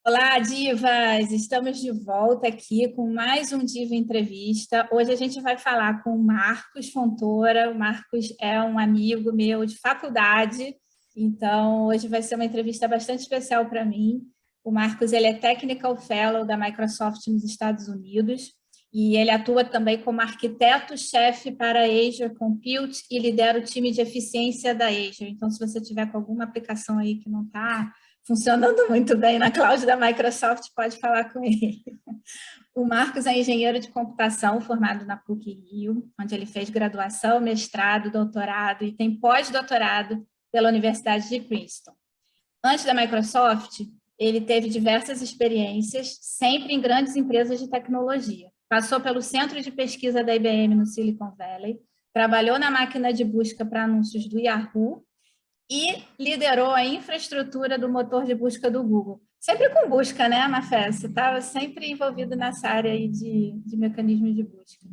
Olá, divas! Estamos de volta aqui com mais um Diva Entrevista. Hoje a gente vai falar com o Marcos Fontoura. O Marcos é um amigo meu de faculdade, então hoje vai ser uma entrevista bastante especial para mim. O Marcos ele é Technical Fellow da Microsoft nos Estados Unidos e ele atua também como arquiteto-chefe para Azure Compute e lidera o time de eficiência da Azure. Então, se você tiver com alguma aplicação aí que não está funcionando muito bem na cloud da Microsoft, pode falar com ele. O Marcos é engenheiro de computação formado na PUC-Rio, onde ele fez graduação, mestrado, doutorado e tem pós-doutorado pela Universidade de Princeton. Antes da Microsoft, ele teve diversas experiências, sempre em grandes empresas de tecnologia. Passou pelo centro de pesquisa da IBM no Silicon Valley, trabalhou na máquina de busca para anúncios do Yahoo e liderou a infraestrutura do motor de busca do Google. Sempre com busca, né, Mafé? Você estava sempre envolvido nessa área aí de mecanismos de busca.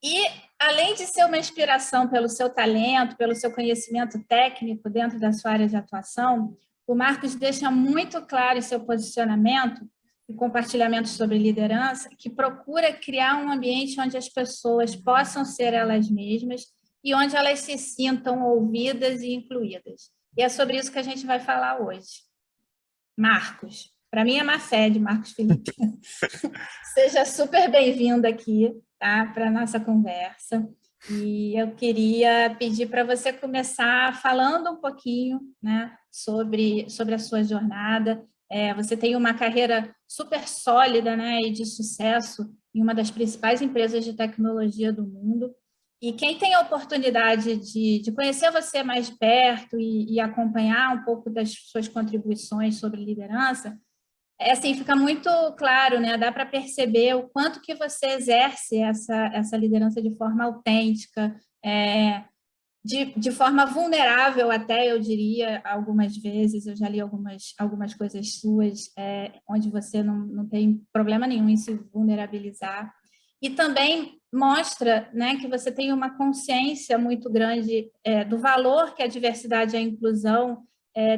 E, além de ser uma inspiração pelo seu talento, pelo seu conhecimento técnico dentro da sua área de atuação, o Marcos deixa muito claro em seu posicionamento e compartilhamentos sobre liderança que procura criar um ambiente onde as pessoas possam ser elas mesmas e onde elas se sintam ouvidas e incluídas. E é sobre isso que a gente vai falar hoje. Marcos, para mim é má fé de Marcos Felipe. Seja super bem-vindo aqui, tá, para a nossa conversa. E eu queria pedir para você começar falando um pouquinho, né, sobre a sua jornada. Você tem uma carreira super sólida, né, e de sucesso em uma das principais empresas de tecnologia do mundo. E quem tem a oportunidade de conhecer você mais de perto e acompanhar um pouco das suas contribuições sobre liderança, assim, fica muito claro, né? Dá para perceber o quanto que você exerce essa liderança de forma autêntica, de forma vulnerável até, eu diria, algumas vezes. Eu já li algumas coisas suas, onde você não tem problema nenhum em se vulnerabilizar. E também mostra, né, que você tem uma consciência muito grande do valor que a diversidade e a inclusão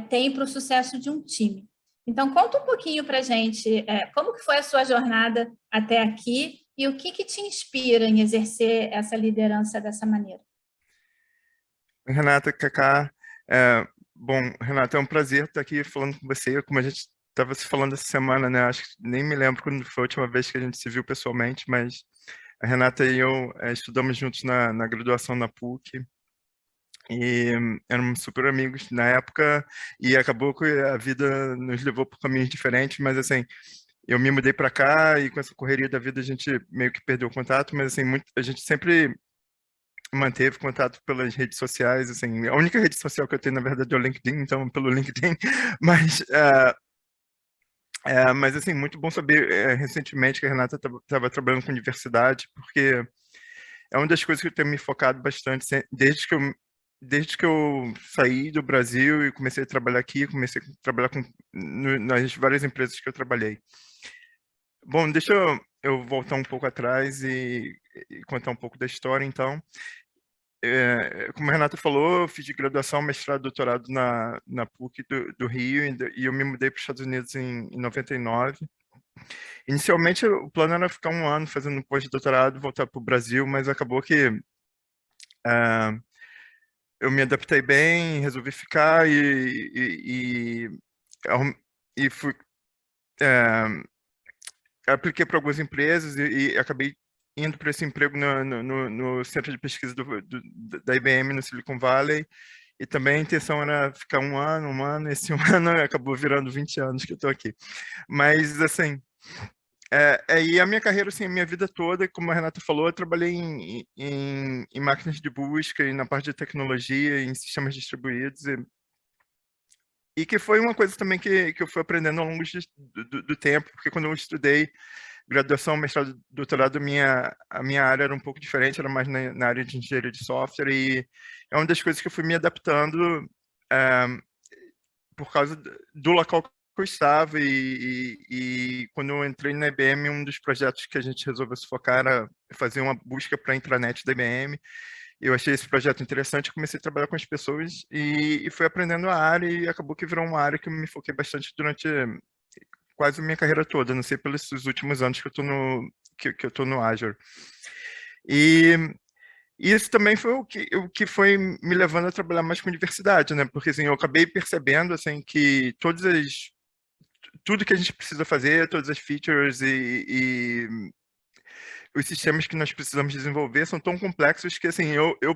tem para o sucesso de um time. Então, conta um pouquinho para a gente como que foi a sua jornada até aqui e o que te inspira em exercer essa liderança dessa maneira. Renata, Cacá, bom, Renata, é um prazer estar aqui falando com você, como a gente estava se falando essa semana, né, acho que nem me lembro quando foi a última vez que a gente se viu pessoalmente, mas a Renata e eu estudamos juntos na graduação na PUC, e éramos super amigos na época, e acabou que a vida nos levou por caminhos diferentes, mas assim, eu me mudei para cá, e com essa correria da vida a gente meio que perdeu o contato, mas assim, a gente sempre manteve contato pelas redes sociais, assim, a única rede social que eu tenho, na verdade, é o LinkedIn, então, pelo LinkedIn, mas, mas assim, muito bom saber, recentemente, que a Renata estava trabalhando com diversidade, porque é uma das coisas que eu tenho me focado bastante, desde que eu saí do Brasil e comecei a trabalhar aqui, comecei a trabalhar nas várias empresas que eu trabalhei. Bom, deixa eu voltar um pouco atrás e contar um pouco da história, então. Como a Renata falou, eu fiz de graduação, mestrado, doutorado na PUC do Rio, e eu me mudei para os Estados Unidos em 99. Inicialmente, o plano era ficar um ano fazendo pós-doutorado, voltar para o Brasil, mas acabou que eu me adaptei bem, resolvi ficar e fui, apliquei para algumas empresas e acabei indo para esse emprego no centro de pesquisa da IBM no Silicon Valley. E também a intenção era ficar um ano, esse um ano acabou virando 20 anos que eu estou aqui. Mas, assim, e a minha carreira, assim, a minha vida toda, como a Renata falou, eu trabalhei em máquinas de busca e na parte de tecnologia, em sistemas distribuídos, e que foi uma coisa também que eu fui aprendendo ao longo do tempo, porque quando eu estudei graduação, mestrado, doutorado, a minha área era um pouco diferente, era mais na área de engenharia de software, e é uma das coisas que eu fui me adaptando por causa do local que eu estava, e quando eu entrei na IBM, um dos projetos que a gente resolveu se focar era fazer uma busca para a intranet da IBM. Eu achei esse projeto interessante, comecei a trabalhar com as pessoas e fui aprendendo a área, e acabou que virou uma área que eu me foquei bastante durante quase a minha carreira toda, a não sei pelos últimos anos que eu estou que eu tô no Azure. E isso também foi o que foi me levando a trabalhar mais com diversidade, né? Porque assim, eu acabei percebendo assim que tudo que a gente precisa fazer, todas as features e os sistemas que nós precisamos desenvolver são tão complexos que, assim,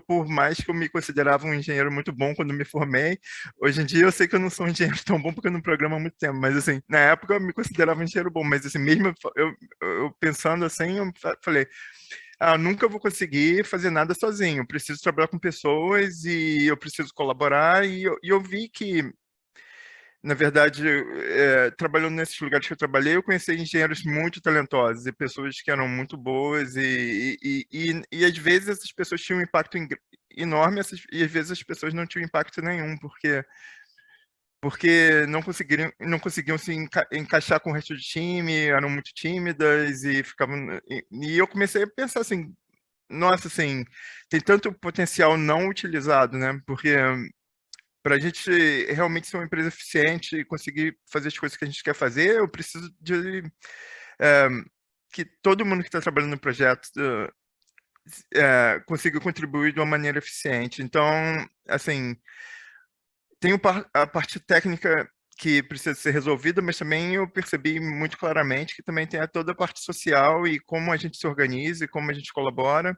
por mais que eu me considerava um engenheiro muito bom quando me formei, hoje em dia eu sei que eu não sou um engenheiro tão bom porque eu não programo há muito tempo, mas, assim, na época eu me considerava um engenheiro bom, mas, assim, mesmo eu pensando assim, eu falei, nunca vou conseguir fazer nada sozinho, eu preciso trabalhar com pessoas e eu preciso colaborar, e eu vi que na verdade, trabalhando nesses lugares que eu trabalhei, eu conheci engenheiros muito talentosos e pessoas que eram muito boas e às vezes essas pessoas tinham um impacto enorme e às vezes as pessoas não tinham impacto nenhum, porque não conseguiam se encaixar com o resto do time, eram muito tímidas e ficavam... E eu comecei a pensar assim, nossa, assim, tem tanto potencial não utilizado, né? Porque para a gente realmente ser uma empresa eficiente e conseguir fazer as coisas que a gente quer fazer, eu preciso de que todo mundo que está trabalhando no projeto consiga contribuir de uma maneira eficiente. Então, assim, tem a parte técnica que precisa ser resolvida, mas também eu percebi muito claramente que também tem toda a parte social e como a gente se organiza e como a gente colabora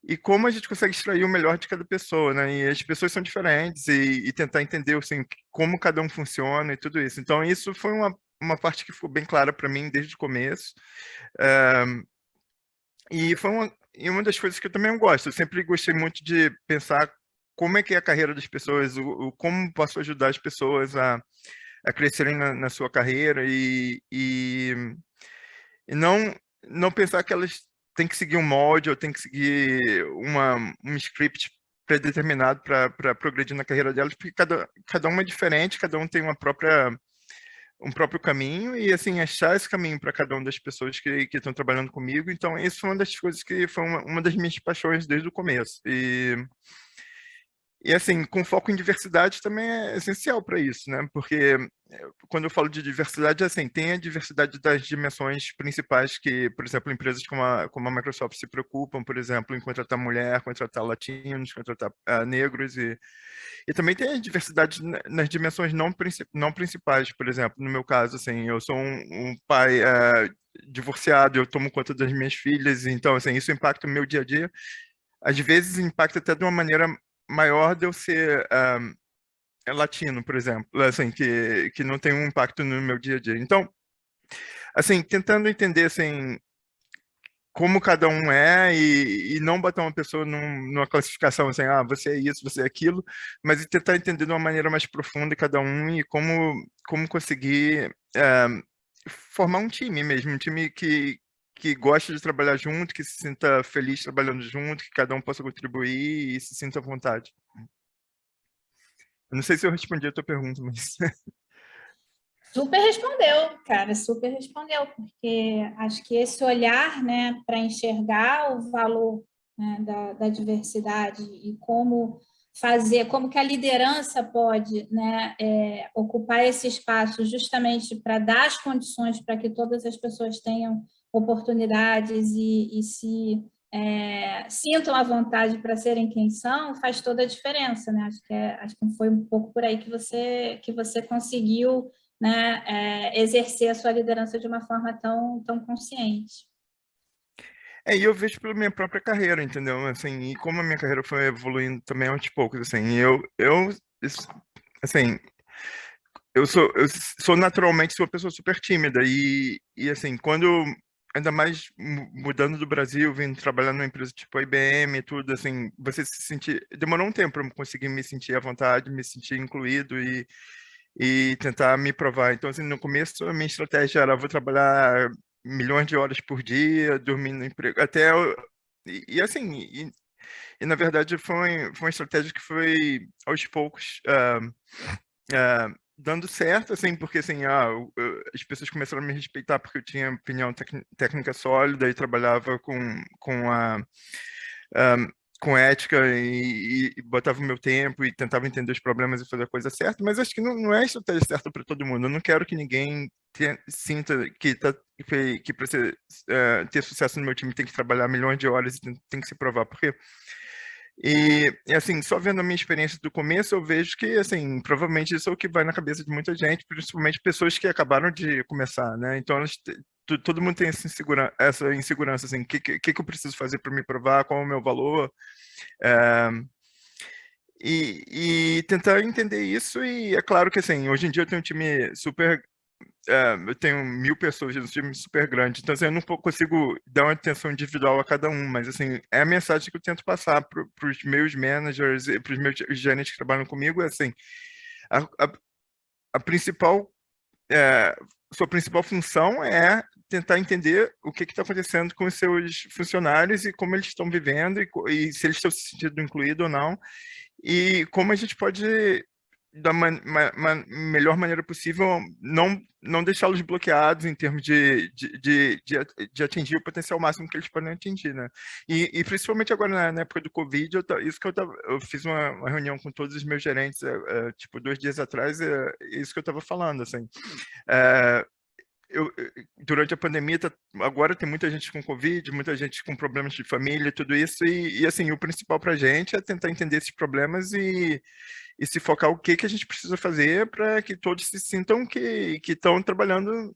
e como a gente consegue extrair o melhor de cada pessoa, né? E as pessoas são diferentes e tentar entender assim, como cada um funciona e tudo isso. Então, isso foi uma parte que ficou bem clara para mim desde o começo. E foi uma das coisas que eu também gosto. Eu sempre gostei muito de pensar como é que é a carreira das pessoas, como posso ajudar as pessoas a crescerem na sua carreira e não pensar que elas têm que seguir um molde ou têm que seguir um script predeterminado para progredir na carreira delas, porque cada um é diferente, cada um tem um próprio caminho e assim achar esse caminho para cada uma das pessoas que estão trabalhando comigo. Então, isso foi uma das coisas que foi uma das minhas paixões desde o começo. E assim, com foco em diversidade também é essencial para isso, né? Porque quando eu falo de diversidade, assim, tem a diversidade das dimensões principais que, por exemplo, empresas como a Microsoft se preocupam, por exemplo, em contratar mulher, contratar latinos, contratar negros e também tem a diversidade nas dimensões não principais, por exemplo, no meu caso, assim, eu sou um pai divorciado, eu tomo conta das minhas filhas, então, assim, isso impacta o meu dia a dia. Às vezes impacta até de uma maneira maior de eu ser latino, por exemplo, assim, que não tem um impacto no meu dia a dia. Então, assim, tentando entender, assim, como cada um é e não botar uma pessoa numa classificação assim, você é isso, você é aquilo, mas tentar entender de uma maneira mais profunda cada um e como conseguir formar um time mesmo, um time que gosta de trabalhar junto, que se sinta feliz trabalhando junto, que cada um possa contribuir e se sinta à vontade. Eu não sei se eu respondi a tua pergunta, mas... Super respondeu, cara, super respondeu, porque acho que esse olhar, né, para enxergar o valor, né, da diversidade e como fazer, como que a liderança pode, né, ocupar esse espaço justamente para dar as condições para que todas as pessoas tenham oportunidades e se sintam à vontade para serem quem são, faz toda a diferença, né? Acho que foi um pouco por aí que você conseguiu, né, exercer a sua liderança de uma forma tão consciente. E eu vejo pela minha própria carreira, entendeu? Assim, e como a minha carreira foi evoluindo também aos poucos, assim, assim, eu sou naturalmente uma pessoa super tímida e assim, quando ainda mais mudando do Brasil, vindo trabalhar numa empresa tipo a IBM e tudo, assim, você se sentir, demorou um tempo para eu conseguir me sentir à vontade, me sentir incluído e tentar me provar. Então, assim, no começo a minha estratégia era vou trabalhar milhões de horas por dia, dormir no emprego, assim, na verdade foi uma estratégia que foi aos poucos dando certo, assim, porque assim, as pessoas começaram a me respeitar porque eu tinha opinião técnica sólida e trabalhava ah, com ética e botava o meu tempo e tentava entender os problemas e fazer a coisa certa, mas acho que não é a estratégia certa para todo mundo. Eu não quero que ninguém sinta que para ter sucesso no meu time tem que trabalhar milhões de horas e tem que se provar, porque assim, só vendo a minha experiência do começo, eu vejo que, assim, provavelmente isso é o que vai na cabeça de muita gente, principalmente pessoas que acabaram de começar, né? Então, todo mundo tem essa insegurança, assim, o que eu preciso fazer para me provar, qual é o meu valor, é, e tentar entender isso. E é claro que, assim, hoje em dia eu tenho um time super eu tenho 1.000 pessoas um time super grande, então assim, eu não consigo dar uma atenção individual a cada um, mas assim, é a mensagem que eu tento passar para os meus managers e para os meus gerentes que trabalham comigo, é assim, a, a, a principal, é, sua principal função é tentar entender o que está acontecendo com os seus funcionários e como eles estão vivendo e se eles estão se sentindo incluídos ou não, e como a gente pode da melhor maneira possível, não deixá-los bloqueados em termos de atingir o potencial máximo que eles podem atingir, né? E principalmente agora na época do Covid, eu fiz uma reunião com todos os meus gerentes, tipo 2 dias atrás, isso que eu estava falando, assim. É, durante a pandemia, agora tem muita gente com Covid, muita gente com problemas de família, tudo isso, e assim, o principal para a gente é tentar entender esses problemas e se focar o que a gente precisa fazer para que todos se sintam que estão trabalhando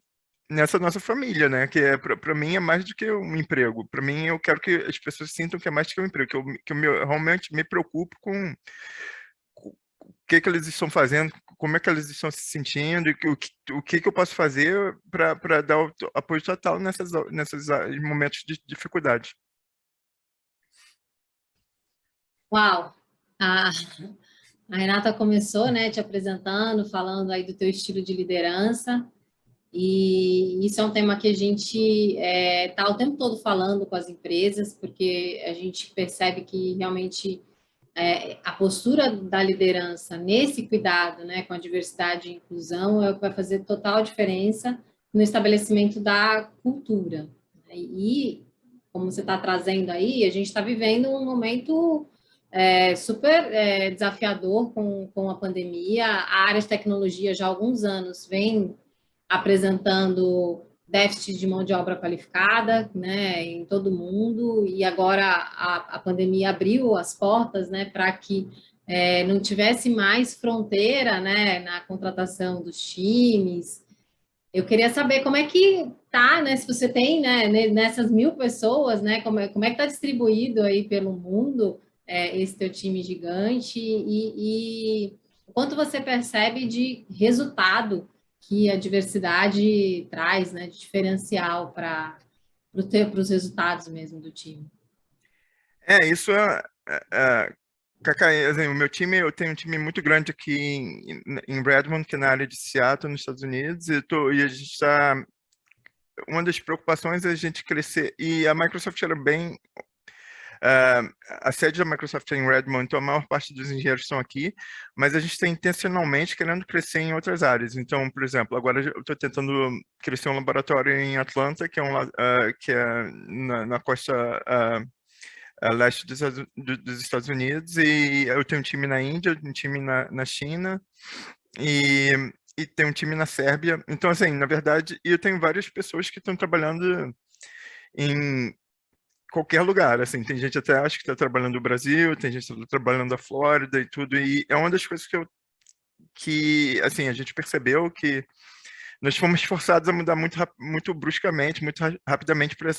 nessa nossa família, né? Que para mim é mais do que um emprego. Para mim, eu quero que as pessoas sintam que é mais do que um emprego, que eu realmente me preocupo com o que eles estão fazendo, como é que eles estão se sentindo e o que eu posso fazer para dar o apoio total nesses momentos de dificuldade. Uau! A Renata começou, né, te apresentando, falando aí do teu estilo de liderança, e isso é um tema que a gente está o tempo todo falando com as empresas, porque a gente percebe que realmente a postura da liderança nesse cuidado, né, com a diversidade e inclusão é o que vai fazer total diferença no estabelecimento da cultura. E, como você está trazendo aí, a gente está vivendo um momento super desafiador com a pandemia. A área de tecnologia já há alguns anos vem apresentando déficit de mão de obra qualificada, né, em todo mundo, e agora a pandemia abriu as portas, né, para que não tivesse mais fronteira, né, na contratação dos times. Eu queria saber como é que tá, né, se você tem, né, nessas 1.000 pessoas, né, como é que está distribuído aí pelo mundo esse teu time gigante e o quanto você percebe de resultado que a diversidade traz, né, de diferencial para os resultados mesmo do time. Isso Cacá, assim, o meu time, eu tenho um time muito grande aqui em Redmond, que é na área de Seattle, nos Estados Unidos, e a gente está... Uma das preocupações é a gente crescer, e a Microsoft era bem... a sede da Microsoft é em Redmond, então a maior parte dos engenheiros estão aqui, mas a gente está intencionalmente querendo crescer em outras áreas. Então, por exemplo, agora eu estou tentando crescer um laboratório em Atlanta, que é na costa leste dos Estados Unidos, e eu tenho um time na Índia, um time na China, e tem um time na Sérvia. Então, assim, na verdade, eu tenho várias pessoas que estão trabalhando em qualquer lugar, assim, tem gente até acho que está trabalhando no Brasil, tem gente que está trabalhando na Flórida e tudo, e é uma das coisas que assim, a gente percebeu que nós fomos forçados a mudar muito bruscamente, muito rapidamente para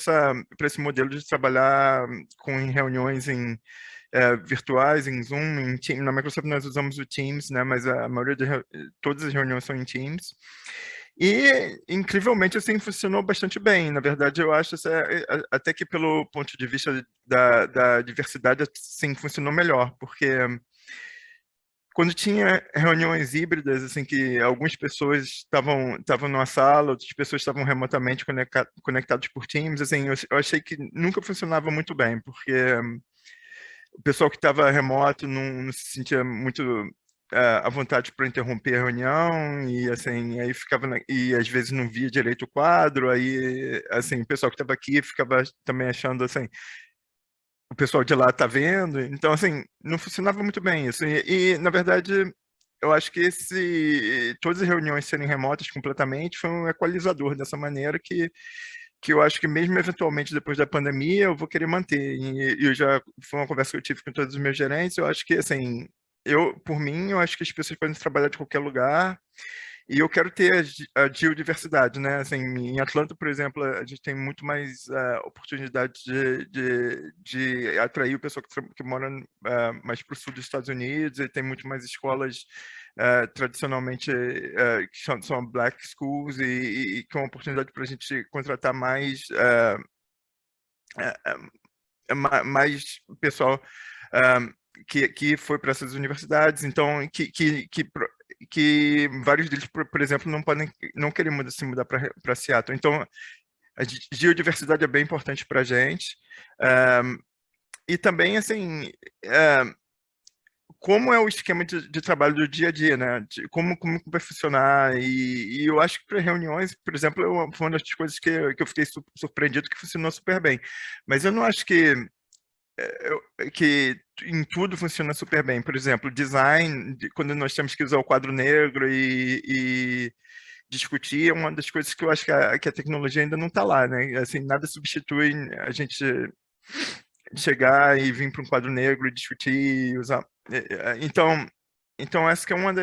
esse modelo de trabalhar com reuniões virtuais, em Zoom, em Teams. Na Microsoft nós usamos o Teams, né, mas a maioria todas as reuniões são em Teams. E, incrivelmente, assim, funcionou bastante bem. Na verdade, eu acho até que pelo ponto de vista da diversidade, assim, funcionou melhor, porque quando tinha reuniões híbridas, assim, que algumas pessoas estavam numa sala, outras pessoas estavam remotamente conectadas por Teams, assim, eu achei que nunca funcionava muito bem, porque o pessoal que estava remoto não se sentia muito à vontade para interromper a reunião, e assim, aí e às vezes não via direito o quadro, aí assim, o pessoal que estava aqui ficava também achando assim, o pessoal de lá tá vendo, então assim, não funcionava muito bem isso, e na verdade eu acho que todas as reuniões serem remotas completamente foi um equalizador dessa maneira que eu acho que mesmo eventualmente depois da pandemia eu vou querer manter. E foi uma conversa que eu tive com todos os meus gerentes, eu acho que, assim, por mim, eu acho que as pessoas podem trabalhar de qualquer lugar, e eu quero ter a biodiversidade, né? Assim, em Atlanta, por exemplo, a gente tem muito mais oportunidade de atrair o pessoal que mora mais para o sul dos Estados Unidos, e tem muito mais escolas tradicionalmente que são black schools, e que é uma oportunidade para a gente contratar mais mais pessoal que foi para essas universidades, então que vários deles, por exemplo, não querem se mudar para Seattle. Então, a biodiversidade é bem importante para a gente. E também, assim, como é o esquema de trabalho do dia a dia, né? Como vai funcionar. E eu acho que para reuniões, por exemplo, foi uma das coisas que eu fiquei surpreendido que funcionou super bem. Mas eu não acho que em tudo funciona super bem. Por exemplo, design, quando nós temos que usar o quadro negro e discutir, é uma das coisas que eu acho que a tecnologia ainda não está lá, né? Assim, nada substitui a gente chegar e vir para um quadro negro e discutir, usar. Então essa que é uma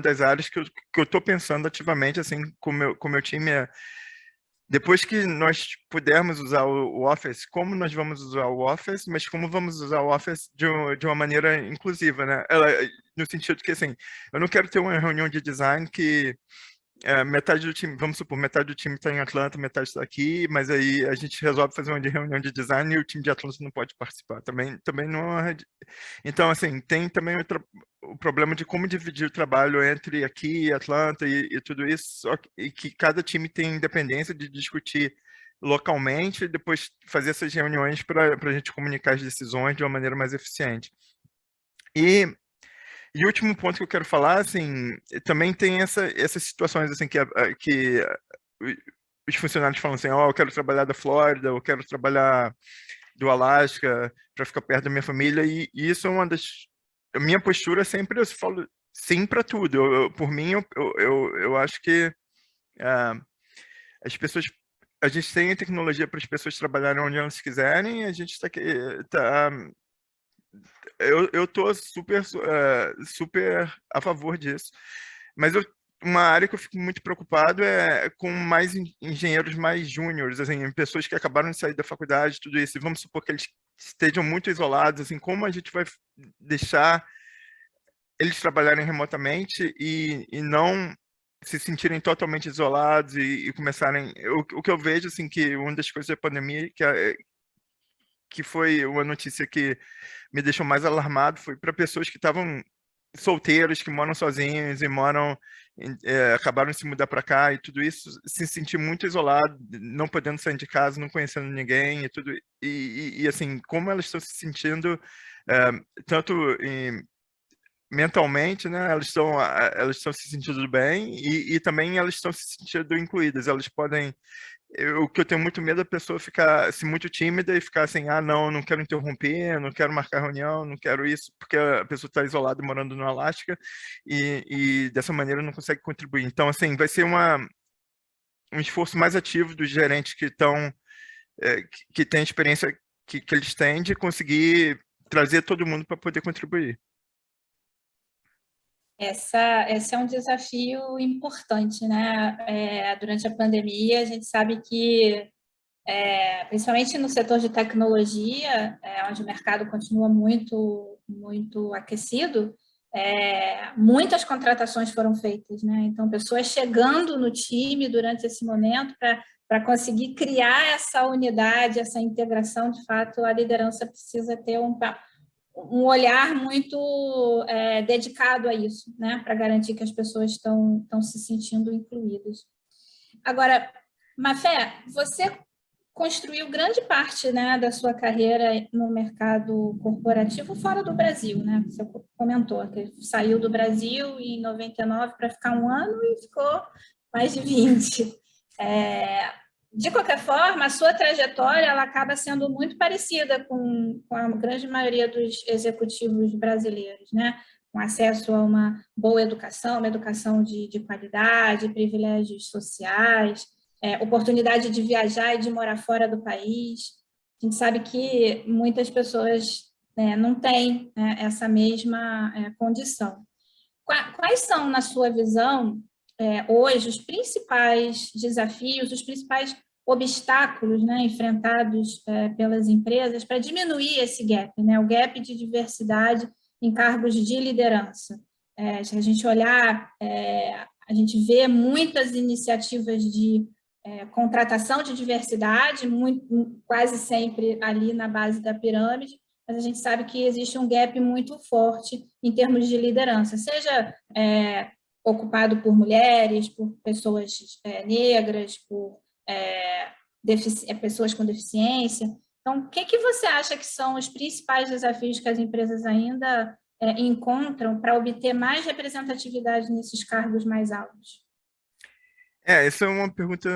das áreas que eu estou pensando ativamente, assim, com o meu time. Depois que nós pudermos usar o Office, como nós vamos usar o Office, mas como vamos usar o Office de uma maneira inclusiva, né? No sentido que, assim, eu não quero ter uma reunião de design que metade do time, vamos supor, metade do time está em Atlanta, metade está aqui, mas aí a gente resolve fazer uma reunião de design e o time de Atlanta não pode participar. Também não é... Então, assim, tem também o problema de como dividir o trabalho entre aqui e Atlanta e tudo isso, e que cada time tem independência de discutir localmente e depois fazer essas reuniões para a gente comunicar as decisões de uma maneira mais eficiente. E o último ponto que eu quero falar, assim, também tem essas situações, assim, que os funcionários falam assim, eu quero trabalhar da Flórida, eu quero trabalhar do Alasca para ficar perto da minha família, e isso é uma das... A minha postura sempre, eu falo sim para tudo. Por mim, eu acho que as pessoas... A gente tem a tecnologia para as pessoas trabalharem onde elas quiserem, a gente eu tô super a favor disso. Mas uma área que eu fico muito preocupado é com mais engenheiros mais júniores, assim, pessoas que acabaram de sair da faculdade, tudo isso. E vamos supor que eles estejam muito isolados, assim, como a gente vai deixar eles trabalharem remotamente e não se sentirem totalmente isolados e começarem... O que eu vejo, assim, que uma das coisas da pandemia, que foi uma notícia que me deixou mais alarmado, foi para pessoas que estavam solteiros, que moram sozinhos e acabaram de se mudar para cá e tudo isso, se sentir muito isolado, não podendo sair de casa, não conhecendo ninguém e tudo. E assim, como elas estão se sentindo, tanto mentalmente, né, elas estão se sentindo bem e também elas estão se sentindo incluídas. Elas podem... O que eu tenho muito medo é a pessoa ficar assim, muito tímida e ficar assim, não quero interromper, não quero marcar reunião, não quero isso, porque a pessoa está isolada morando no Alasca e dessa maneira não consegue contribuir. Então, assim, vai ser um esforço mais ativo dos gerentes que que têm a experiência que eles têm de conseguir trazer todo mundo para poder contribuir. Esse é um desafio importante, né? Durante a pandemia, a gente sabe que, principalmente no setor de tecnologia, onde o mercado continua muito, muito aquecido, muitas contratações foram feitas, né? Então, pessoas chegando no time durante esse momento para conseguir criar essa unidade, essa integração, de fato, a liderança precisa ter um olhar muito dedicado a isso, né, para garantir que as pessoas estão se sentindo incluídas. Agora, Mafé, você construiu grande parte, né, da sua carreira no mercado corporativo fora do Brasil, né? Você comentou que saiu do Brasil em 99 para ficar um ano e ficou mais de 20. De qualquer forma, a sua trajetória ela acaba sendo muito parecida com a grande maioria dos executivos brasileiros, né? com acesso a uma boa educação, uma educação de qualidade, privilégios sociais, oportunidade de viajar e de morar fora do país. A gente sabe que muitas pessoas não têm essa mesma condição. Quais são, na sua visão, hoje, os principais desafios, os principais obstáculos, né, enfrentados pelas empresas para diminuir esse gap, né, o gap de diversidade em cargos de liderança? Se a gente olhar, a gente vê muitas iniciativas de contratação de diversidade, quase sempre ali na base da pirâmide, mas a gente sabe que existe um gap muito forte em termos de liderança, seja ocupado por mulheres, por pessoas negras, por pessoas com deficiência. Então, o que você acha que são os principais desafios que as empresas ainda encontram para obter mais representatividade nesses cargos mais altos? Essa é uma pergunta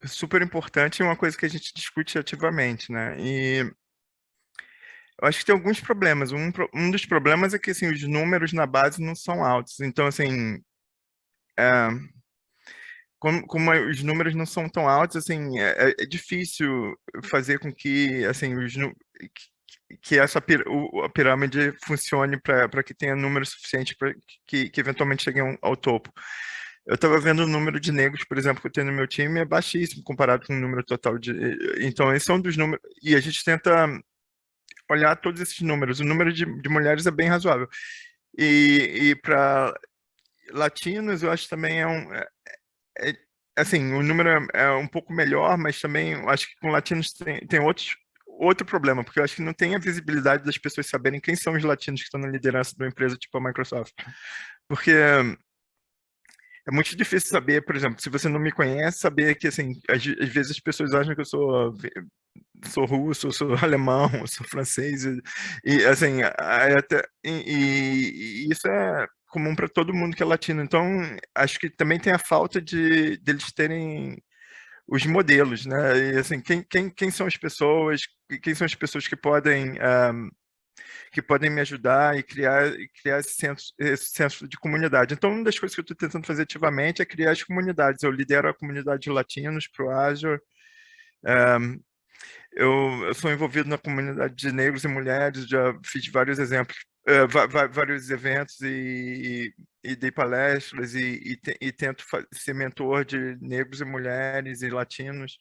super importante e uma coisa que a gente discute ativamente, né? E eu acho que tem alguns problemas. Um dos problemas é que assim, os números na base não são altos. Então, assim, como os números não são tão altos, assim, é difícil fazer com que, assim, que a pirâmide funcione para que tenha número suficiente para que eventualmente cheguem ao topo. Eu estava vendo o número de negros, por exemplo, que eu tenho no meu time, é baixíssimo comparado com o número total de... Então, esse é um dos números... E a gente tenta olhar todos esses números. O número de mulheres é bem razoável. E para latinos, eu acho também assim, o número é um pouco melhor, mas também eu acho que com latinos tem outro problema, porque eu acho que não tem a visibilidade das pessoas saberem quem são os latinos que estão na liderança de uma empresa tipo a Microsoft. Porque é muito difícil saber, por exemplo, se você não me conhece, saber que, assim, às vezes as pessoas acham que eu sou russo, eu sou alemão, eu sou francês, e assim, e isso é comum para todo mundo que é latino. Então, acho que também tem a falta deles terem os modelos, né? E assim, quem são as pessoas, quem são as pessoas que podem me ajudar e criar esse senso de comunidade. Então, uma das coisas que eu estou tentando fazer ativamente é criar as comunidades. Eu lidero a comunidade de latinos para o Azure. Eu sou envolvido na comunidade de negros e mulheres, já fiz vários exemplos, vários eventos e dei palestras e tento ser mentor de negros e mulheres e latinos.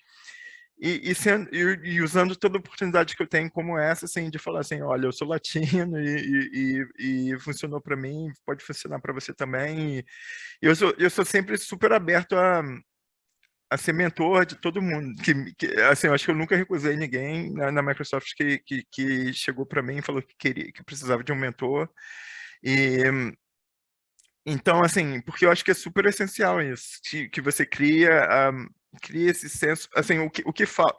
E usando toda oportunidade que eu tenho como essa, assim, de falar assim, olha, eu sou latino e funcionou para mim, pode funcionar para você também. E eu sou sempre super aberto a ser mentor de todo mundo. Assim, eu acho que eu nunca recusei ninguém na Microsoft que chegou para mim e falou que precisava de um mentor. Então, assim, porque eu acho que é super essencial isso, que você cria esse senso, assim, o que fala,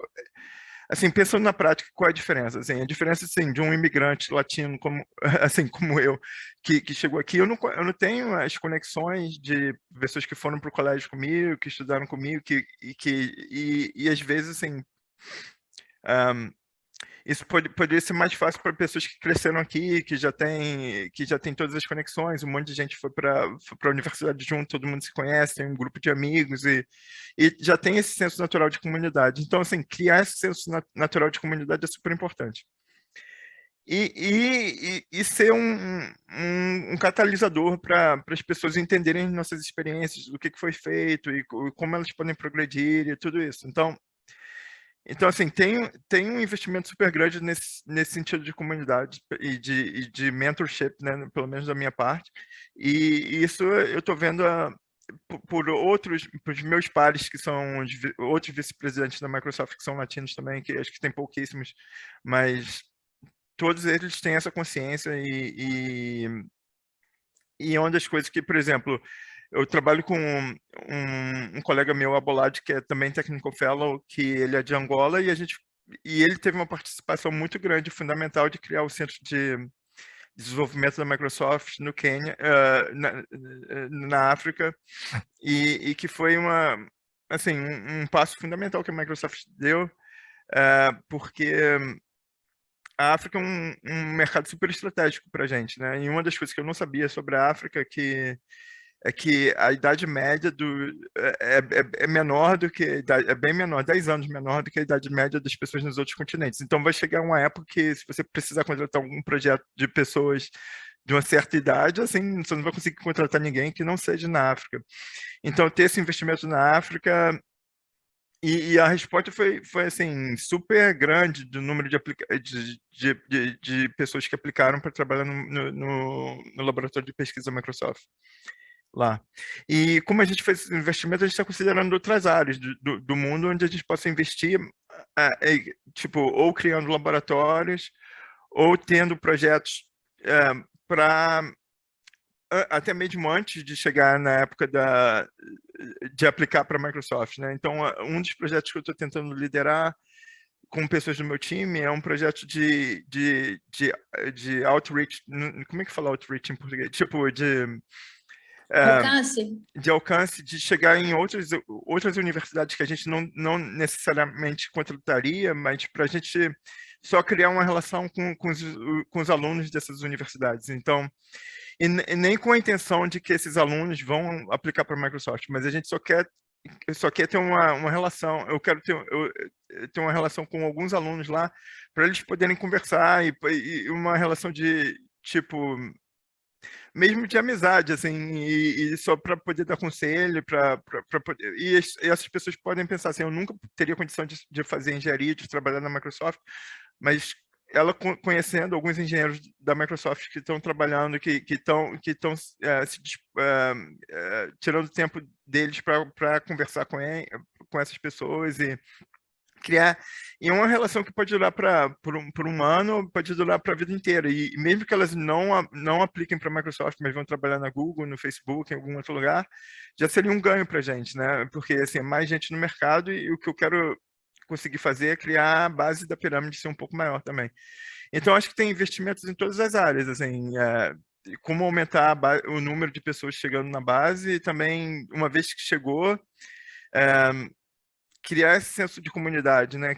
assim, pensando na prática, qual é a diferença? Assim, a diferença, assim, de um imigrante latino como, assim, como eu, que chegou aqui, eu não tenho as conexões de pessoas que foram para o colégio comigo, que estudaram comigo, e às vezes, assim, isso poderia ser mais fácil para pessoas que cresceram aqui, que já tem todas as conexões, um monte de gente foi para a universidade junto, todo mundo se conhece, tem um grupo de amigos e já tem esse senso natural de comunidade. Então, assim, criar esse senso natural de comunidade é super importante. E ser um catalisador para as pessoas entenderem nossas experiências, do que foi feito e como elas podem progredir e tudo isso. Então, assim, tem um investimento super grande nesse sentido de comunidade e de mentorship, né, pelo menos da minha parte. E isso eu estou vendo por os meus pares, que são outros vice-presidentes da Microsoft, que são latinos também, que acho que tem pouquíssimos, mas todos eles têm essa consciência e uma das coisas que, por exemplo, eu trabalho com um colega meu, Abolade, que é também Technical Fellow, que ele é de Angola, e ele teve uma participação muito grande, fundamental, de criar o Centro de Desenvolvimento da Microsoft no Quênia, na África, e que foi assim, um passo fundamental que a Microsoft deu, porque a África é um mercado super estratégico para a gente, né? E uma das coisas que eu não sabia sobre a África é que a idade média é menor do que é bem menor, 10 anos menor do que a idade média das pessoas nos outros continentes. Então vai chegar uma época que, se você precisar contratar algum projeto de pessoas de uma certa idade, assim, você não vai conseguir contratar ninguém que não seja na África. Então, ter esse investimento na África, e a resposta foi assim, super grande do número de pessoas que aplicaram para trabalhar no laboratório de pesquisa da Microsoft lá. E como a gente fez esse investimento, a gente está considerando outras áreas do mundo onde a gente possa investir, tipo, ou criando laboratórios, ou tendo projetos para até mesmo antes de chegar na época de aplicar para a Microsoft, né? Então, um dos projetos que eu estou tentando liderar com pessoas do meu time é um projeto de outreach. Como é que fala outreach em português? Tipo, Alcance? de alcance, de chegar em outras universidades que a gente não necessariamente contrataria, mas para a gente só criar uma relação com os alunos dessas universidades. Então, e nem com a intenção de que esses alunos vão aplicar para a Microsoft, mas a gente só quer ter uma relação. Eu quero ter uma relação com alguns alunos lá para eles poderem conversar e uma relação de tipo mesmo de amizade, assim, e só para poder dar conselho, poder. E essas pessoas podem pensar assim: eu nunca teria condição de fazer engenharia, de trabalhar na Microsoft, mas ela conhecendo alguns engenheiros da Microsoft que estão trabalhando, que estão tirando tempo deles para conversar com essas pessoas e criar uma relação que pode durar por um ano, pode durar para a vida inteira. E mesmo que elas não apliquem para a Microsoft, mas vão trabalhar na Google, no Facebook, em algum outro lugar, já seria um ganho para a gente, né? Porque assim, é mais gente no mercado e o que eu quero conseguir fazer é criar a base da pirâmide ser um pouco maior também. Então, acho que tem investimentos em todas as áreas, assim, como aumentar o número de pessoas chegando na base e também, uma vez que chegou, criar esse senso de comunidade, né?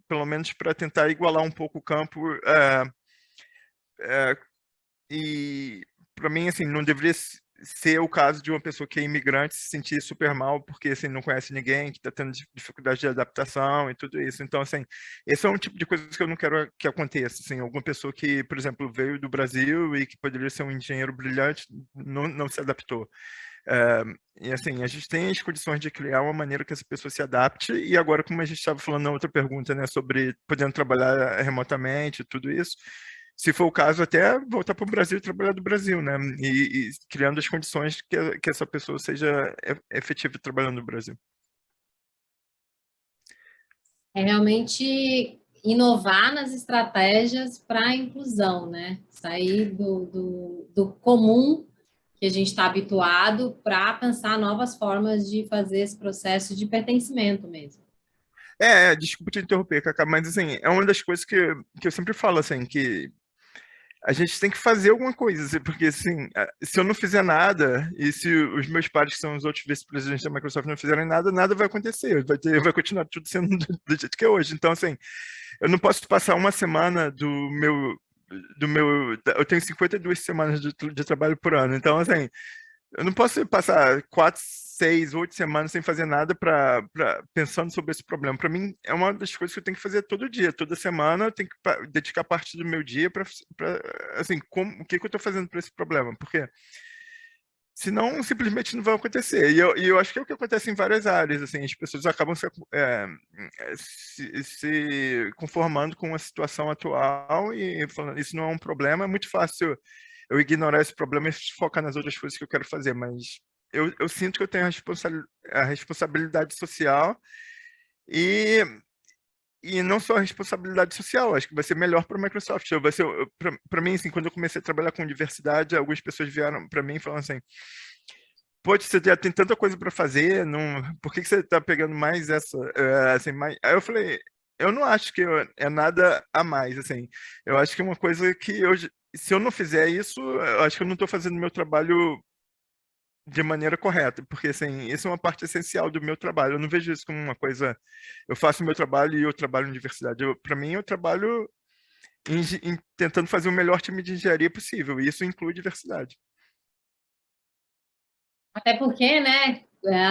Pelo menos para tentar igualar um pouco o campo. E para mim, assim, não deveria ser o caso de uma pessoa que é imigrante se sentir super mal porque assim não conhece ninguém, que está tendo dificuldade de adaptação e tudo isso. Então, assim, esse é um tipo de coisa que eu não quero que aconteça. Assim, alguma pessoa que, por exemplo, veio do Brasil e que poderia ser um engenheiro brilhante não se adaptou. E assim, a gente tem as condições de criar uma maneira que essa pessoa se adapte, e agora, como a gente estava falando na outra pergunta, né, sobre podendo trabalhar remotamente, tudo isso, se for o caso, até voltar para o Brasil e trabalhar do Brasil, né, e criando as condições que essa pessoa seja efetiva trabalhando no Brasil. É realmente inovar nas estratégias para a inclusão, né? Sair do comum que a gente está habituado para pensar novas formas de fazer esse processo de pertencimento mesmo. Desculpa te interromper, Cacá, mas assim, é uma das coisas que eu sempre falo, assim, que a gente tem que fazer alguma coisa, assim, porque assim, se eu não fizer nada, e se os meus pares, que são os outros vice-presidentes da Microsoft, não fizerem nada, nada vai acontecer, vai continuar tudo sendo do jeito que é hoje. Então, assim, eu não posso passar uma semana eu tenho 52 semanas de trabalho por ano, então, assim, eu não posso passar 4, 6, 8 semanas sem fazer nada pensando sobre esse problema. Para mim, é uma das coisas que eu tenho que fazer todo dia, toda semana. Eu tenho que dedicar parte do meu dia para, assim, o que eu estou fazendo para esse problema? Porque senão simplesmente não vai acontecer. E eu acho que é o que acontece em várias áreas. Assim, as pessoas acabam se conformando com a situação atual e falando isso não é um problema. É muito fácil eu ignorar esse problema e focar nas outras coisas que eu quero fazer, mas eu sinto que eu tenho a responsabilidade social e, e não só a responsabilidade social, acho que vai ser melhor para a Microsoft. Para mim, assim, quando eu comecei a trabalhar com diversidade, algumas pessoas vieram para mim e falaram assim: pô, você já tem tanta coisa para fazer, por que você está pegando mais essa? Assim, mais... Aí eu falei: eu não acho que é nada a mais, assim. Eu acho que é uma coisa que se eu não fizer isso, eu acho que eu não estou fazendo meu trabalho de maneira correta, porque assim, isso é uma parte essencial do meu trabalho. Eu não vejo isso como uma coisa, eu faço o meu trabalho e eu trabalho em diversidade. Para mim, eu trabalho em tentando fazer o melhor time de engenharia possível, e isso inclui diversidade. Até porque, né,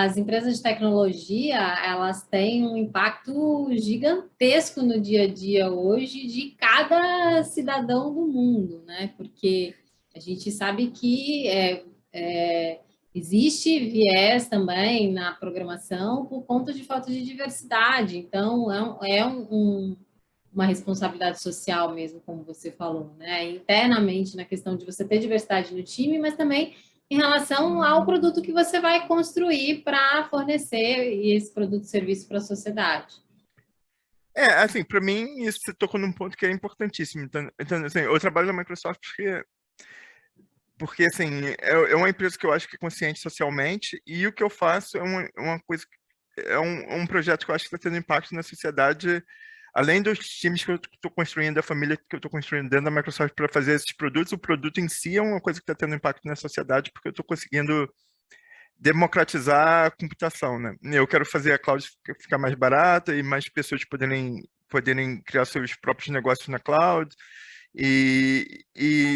as empresas de tecnologia, elas têm um impacto gigantesco no dia a dia hoje de cada cidadão do mundo, né? Porque a gente sabe que existe viés também na programação por conta de falta de diversidade. Então, uma responsabilidade social mesmo, como você falou, né? Internamente na questão de você ter diversidade no time, mas também em relação ao produto que você vai construir para fornecer esse produto e serviço para a sociedade. Assim, para mim, isso você tocou num ponto que é importantíssimo. Então assim, eu trabalho na Microsoft porque assim, é uma empresa que eu acho que é consciente socialmente, e o que eu faço é uma coisa, um projeto que eu acho que está tendo impacto na sociedade, além dos times que eu estou construindo, da família que eu estou construindo dentro da Microsoft para fazer esses produtos, o produto em si é uma coisa que está tendo impacto na sociedade, porque eu estou conseguindo democratizar a computação, né? Eu quero fazer a cloud ficar mais barata e mais pessoas poderem criar seus próprios negócios na cloud. E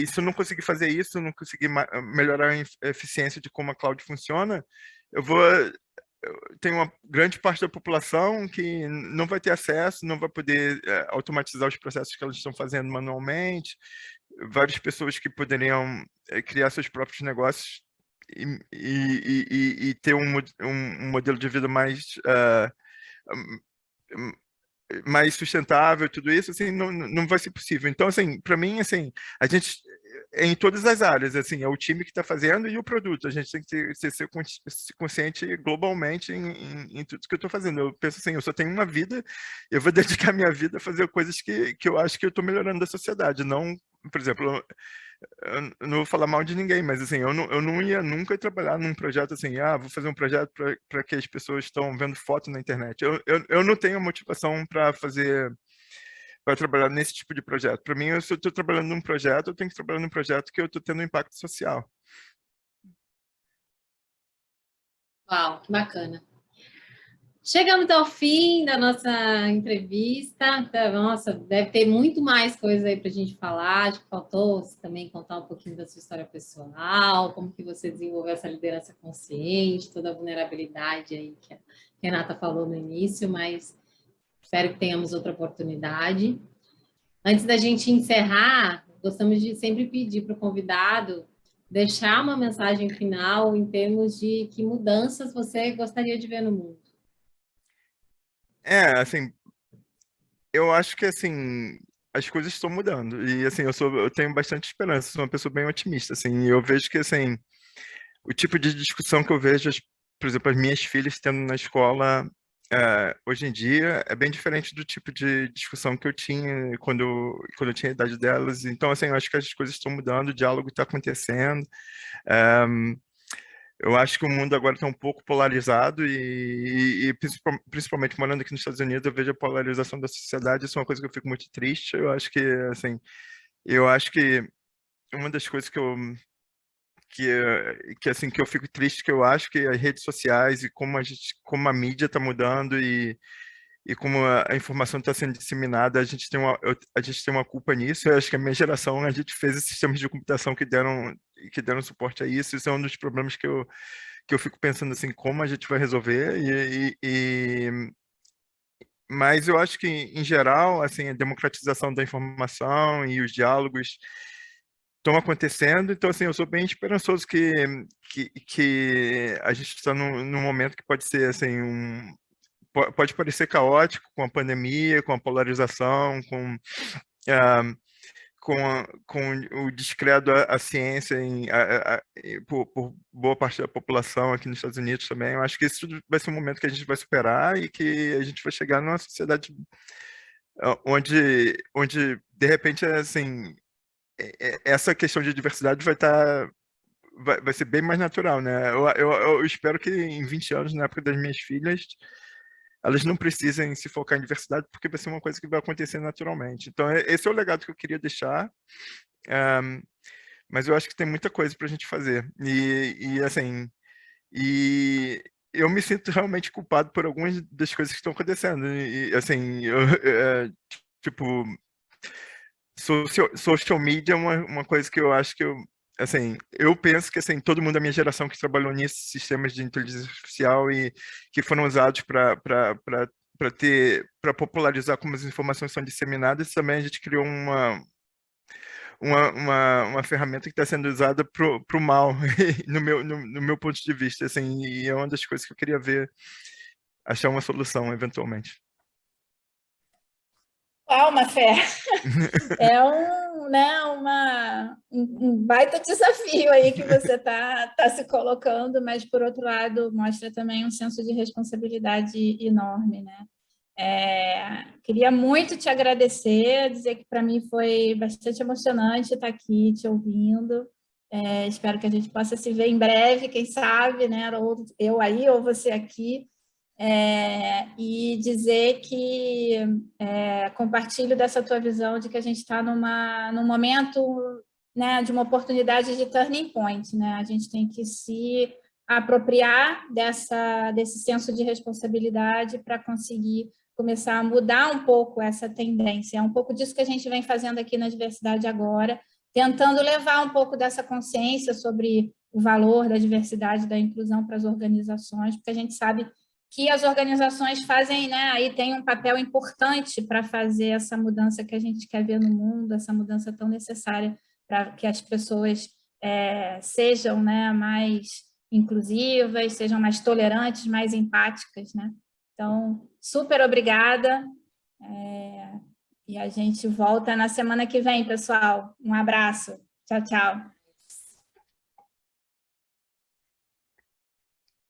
se eu não conseguir fazer isso, não conseguir melhorar a eficiência de como a cloud funciona, tem uma grande parte da população que não vai ter acesso, não vai poder automatizar os processos que elas estão fazendo manualmente, várias pessoas que poderiam criar seus próprios negócios e ter um modelo de vida mais sustentável, tudo isso, assim, não vai ser possível. Então, assim, para mim, assim, a gente, em todas as áreas, assim, é o time que está fazendo e o produto. A gente tem que ser consciente globalmente em tudo que eu estou fazendo. Eu penso assim, eu só tenho uma vida, eu vou dedicar minha vida a fazer coisas que eu acho que eu estou melhorando a sociedade, não, por exemplo, eu não vou falar mal de ninguém, mas assim, eu não ia nunca trabalhar num projeto assim, vou fazer um projeto para que as pessoas estão vendo foto na internet. Eu não tenho motivação para trabalhar nesse tipo de projeto. Para mim, se eu estou trabalhando num projeto, eu tenho que trabalhar num projeto que eu estou tendo um impacto social. Uau, que bacana. Chegamos ao fim da nossa entrevista. Nossa, deve ter muito mais coisa aí para a gente falar. Acho que faltou você também contar um pouquinho da sua história pessoal, como que você desenvolveu essa liderança consciente, toda a vulnerabilidade aí que a Renata falou no início, mas espero que tenhamos outra oportunidade. Antes da gente encerrar, gostamos de sempre pedir para o convidado deixar uma mensagem final em termos de que mudanças você gostaria de ver no mundo. Assim, eu acho que assim as coisas estão mudando e assim eu tenho bastante esperança, sou uma pessoa bem otimista, assim, e eu vejo que assim o tipo de discussão que eu vejo, por exemplo, as minhas filhas tendo na escola hoje em dia é bem diferente do tipo de discussão que eu tinha quando eu tinha a idade delas. Então, assim, eu acho que as coisas estão mudando, o diálogo está acontecendo. Eu acho que o mundo agora está um pouco polarizado e principalmente morando aqui nos Estados Unidos, eu vejo a polarização da sociedade. Isso é uma coisa que eu fico muito triste. Eu acho que uma das coisas que eu fico triste, que eu acho que as redes sociais e como a mídia está mudando e como a informação está sendo disseminada, a gente tem uma culpa nisso. Eu acho que a minha geração, a gente fez esses sistemas de computação que deram suporte a isso. Isso é um dos problemas que eu fico pensando assim, como a gente vai resolver. Mas eu acho que, em geral, assim, a democratização da informação e os diálogos estão acontecendo. Então, assim, eu sou bem esperançoso que a gente está num momento que pode ser, assim, pode parecer caótico com a pandemia, com a polarização, ah, com o descrédito à ciência por boa parte da população aqui nos Estados Unidos também. Eu acho que isso tudo vai ser um momento que a gente vai superar e que a gente vai chegar numa sociedade onde de repente, assim, essa questão de diversidade vai ser bem mais natural, né? Eu espero que em 20 anos, na época das minhas filhas, elas não precisem se focar em diversidade, porque vai ser uma coisa que vai acontecer naturalmente. Então, esse é o legado que eu queria deixar, mas eu acho que tem muita coisa para a gente fazer. Assim, E eu me sinto realmente culpado por algumas das coisas que estão acontecendo. E assim, tipo, social media é uma coisa que eu acho que assim, eu penso que assim, todo mundo da minha geração que trabalhou nesses sistemas de inteligência artificial e que foram usados para popularizar como as informações são disseminadas, também a gente criou uma ferramenta que está sendo usada para o mal, no meu ponto de vista, assim, e é uma das coisas que eu queria ver, achar uma solução, eventualmente. Calma, Fé. É um baita desafio aí que você está se colocando, mas, por outro lado, mostra também um senso de responsabilidade enorme, né? Queria muito te agradecer, dizer que para mim foi bastante emocionante estar aqui te ouvindo. Espero que a gente possa se ver em breve, quem sabe, né? Ou eu aí, ou você aqui. E dizer que compartilho dessa tua visão de que a gente está num momento, né, de uma oportunidade de turning point, né? A gente tem que se apropriar desse senso de responsabilidade para conseguir começar a mudar um pouco essa tendência. É um pouco disso que a gente vem fazendo aqui na Diversidade Agora, tentando levar um pouco dessa consciência sobre o valor da diversidade e da inclusão para as organizações, porque a gente sabe que as organizações fazem, né, aí tem um papel importante para fazer essa mudança que a gente quer ver no mundo, essa mudança tão necessária para que as pessoas sejam, né, mais inclusivas, sejam mais tolerantes, mais empáticas, né? Então, super obrigada. E a gente volta na semana que vem, pessoal. Um abraço. Tchau, tchau.